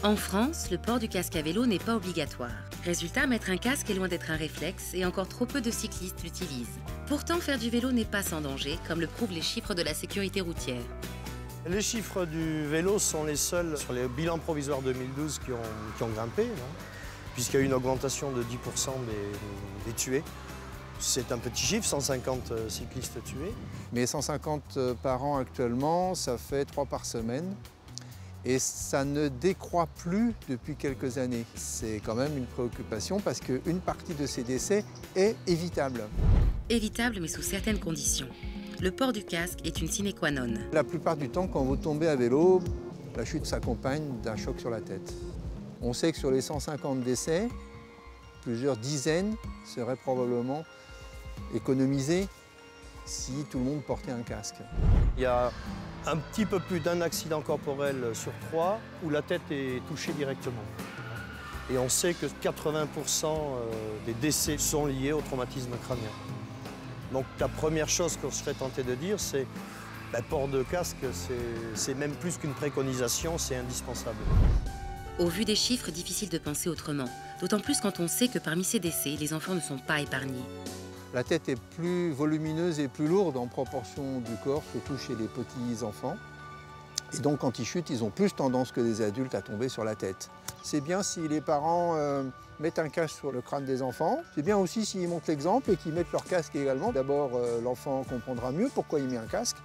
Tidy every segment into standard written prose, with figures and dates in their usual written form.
En France, le port du casque à vélo n'est pas obligatoire. Résultat, mettre un casque est loin d'être un réflexe et encore trop peu de cyclistes l'utilisent. Pourtant, faire du vélo n'est pas sans danger, comme le prouvent les chiffres de la sécurité routière. Les chiffres du vélo sont les seuls sur les bilans provisoires 2012 qui ont grimpé, puisqu'il y a eu une augmentation de 10% des tués. C'est un petit chiffre, 150 cyclistes tués. Mais 150 par an actuellement, ça fait 3 par semaine. Et ça ne décroît plus depuis quelques années. C'est quand même une préoccupation parce qu'une partie de ces décès est évitable. Évitable, mais sous certaines conditions. Le port du casque est une sine qua non. La plupart du temps, quand vous tombez à vélo, la chute s'accompagne d'un choc sur la tête. On sait que sur les 150 décès, plusieurs dizaines seraient probablement économisés si tout le monde portait un casque. Il y a un petit peu plus d'un accident corporel sur 3 où la tête est touchée directement. Et on sait que 80% des décès sont liés au traumatisme crânien. Donc la première chose que je serais tenté de dire, c'est port de casque, c'est même plus qu'une préconisation, c'est indispensable. Au vu des chiffres, difficile de penser autrement. D'autant plus quand on sait que parmi ces décès, les enfants ne sont pas épargnés. La tête est plus volumineuse et plus lourde en proportion du corps, surtout chez les petits enfants. Et donc quand ils chutent, ils ont plus tendance que les adultes à tomber sur la tête. C'est bien si les parents mettent un casque sur le crâne des enfants. C'est bien aussi s'ils montrent l'exemple et qu'ils mettent leur casque également. D'abord, l'enfant comprendra mieux pourquoi il met un casque.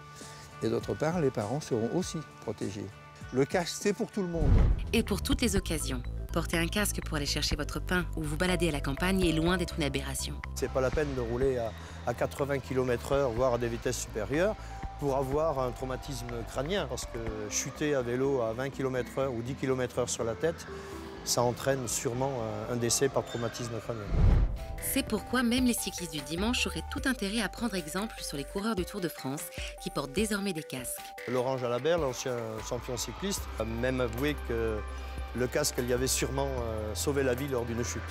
Et d'autre part, les parents seront aussi protégés. Le casque, c'est pour tout le monde. Et pour toutes les occasions. Porter un casque pour aller chercher votre pain ou vous balader à la campagne est loin d'être une aberration. C'est pas la peine de rouler à 80 km/h, voire à des vitesses supérieures, pour avoir un traumatisme crânien. Parce que chuter à vélo à 20 km/h ou 10 km/h sur la tête, ça entraîne sûrement un décès par traumatisme crânien. C'est pourquoi même les cyclistes du dimanche auraient tout intérêt à prendre exemple sur les coureurs du Tour de France qui portent désormais des casques. Laurent Jalabert, l'ancien champion cycliste, a même avoué que le casque lui avait sûrement sauvé la vie lors d'une chute.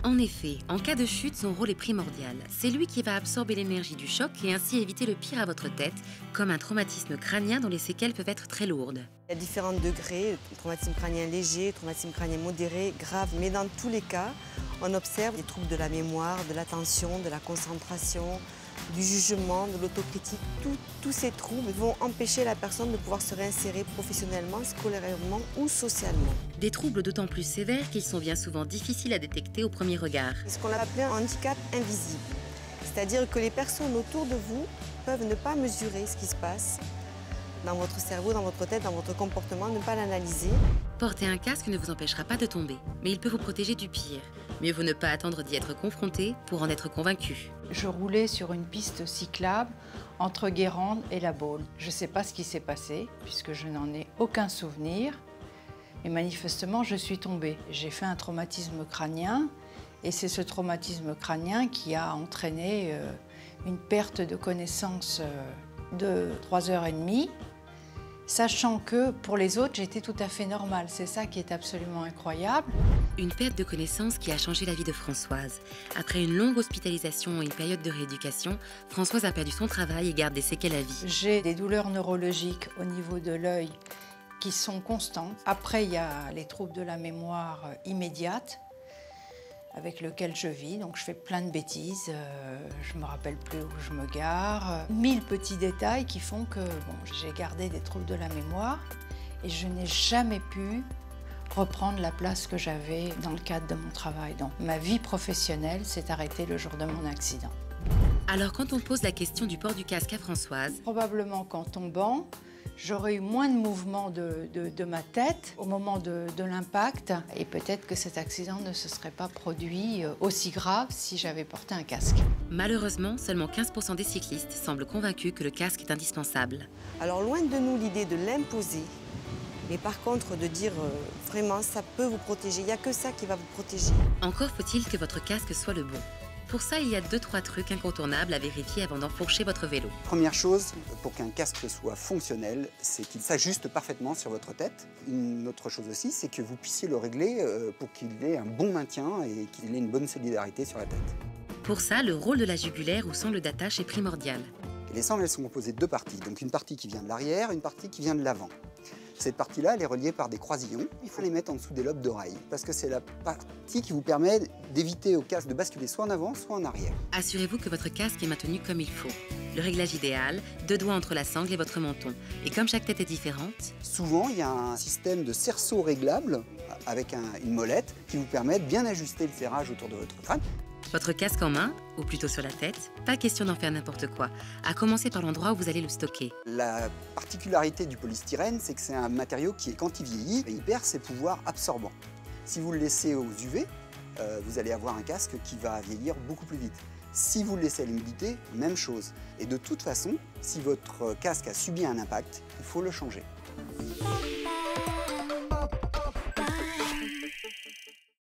En effet, en cas de chute, son rôle est primordial. C'est lui qui va absorber l'énergie du choc et ainsi éviter le pire à votre tête, comme un traumatisme crânien dont les séquelles peuvent être très lourdes. Il y a différents degrés, traumatisme crânien léger, traumatisme crânien modéré, grave, mais dans tous les cas, on observe des troubles de la mémoire, de l'attention, de la concentration, du jugement, de l'autocritique. Tous ces troubles vont empêcher la personne de pouvoir se réinsérer professionnellement, scolairement ou socialement. Des troubles d'autant plus sévères qu'ils sont bien souvent difficiles à détecter au premier regard. C'est ce qu'on a appelé un handicap invisible. C'est-à-dire que les personnes autour de vous peuvent ne pas mesurer ce qui se passe dans votre cerveau, dans votre tête, dans votre comportement, ne pas l'analyser. Porter un casque ne vous empêchera pas de tomber, mais il peut vous protéger du pire. Mieux vaut ne pas attendre d'y être confronté pour en être convaincu. Je roulais sur une piste cyclable entre Guérande et La Baule. Je ne sais pas ce qui s'est passé, puisque je n'en ai aucun souvenir. Et manifestement, je suis tombée. J'ai fait un traumatisme crânien, et c'est ce traumatisme crânien qui a entraîné une perte de connaissance de 3h30. Sachant que pour les autres, j'étais tout à fait normale. C'est ça qui est absolument incroyable. Une perte de connaissance qui a changé la vie de Françoise. Après une longue hospitalisation et une période de rééducation, Françoise a perdu son travail et garde des séquelles à vie. J'ai des douleurs neurologiques au niveau de l'œil qui sont constantes. Après, il y a les troubles de la mémoire immédiate avec lequel je vis, donc je fais plein de bêtises, je me rappelle plus où je me gare, 1000 petits détails qui font que j'ai gardé des troubles de la mémoire et je n'ai jamais pu reprendre la place que j'avais dans le cadre de mon travail. Donc ma vie professionnelle s'est arrêtée le jour de mon accident. Alors quand on pose la question du port du casque à Françoise, probablement qu'en tombant, j'aurais eu moins de mouvement de ma tête au moment de l'impact et peut-être que cet accident ne se serait pas produit aussi grave si j'avais porté un casque. Malheureusement, seulement 15% des cyclistes semblent convaincus que le casque est indispensable. Alors loin de nous l'idée de l'imposer, mais par contre de dire vraiment ça peut vous protéger, il n'y a que ça qui va vous protéger. Encore faut-il que votre casque soit le bon. Pour ça, il y a 2-3 trucs incontournables à vérifier avant d'enfourcher votre vélo. Première chose, pour qu'un casque soit fonctionnel, c'est qu'il s'ajuste parfaitement sur votre tête. Une autre chose aussi, c'est que vous puissiez le régler pour qu'il ait un bon maintien et qu'il ait une bonne solidarité sur la tête. Pour ça, le rôle de la jugulaire ou sangle d'attache est primordial. Et les sangles, elles sont composées de deux parties. Donc une partie qui vient de l'arrière, une partie qui vient de l'avant. Cette partie-là, elle est reliée par des croisillons. Il faut les mettre en dessous des lobes d'oreille parce que c'est la partie qui vous permet d'éviter au casque de basculer soit en avant, soit en arrière. Assurez-vous que votre casque est maintenu comme il faut. Le réglage idéal, 2 doigts entre la sangle et votre menton. Et comme chaque tête est différente, souvent, il y a un système de cerceau réglable avec une molette qui vous permet de bien ajuster le serrage autour de votre crâne. votre casque en main, ou plutôt sur la tête, pas question d'en faire n'importe quoi, à commencer par l'endroit où vous allez le stocker. La particularité du polystyrène, c'est que c'est un matériau qui, quand il vieillit, il perd ses pouvoirs absorbants. Si vous le laissez aux UV, vous allez avoir un casque qui va vieillir beaucoup plus vite. Si vous le laissez à l'humidité, même chose. Et de toute façon, si votre casque a subi un impact, il faut le changer.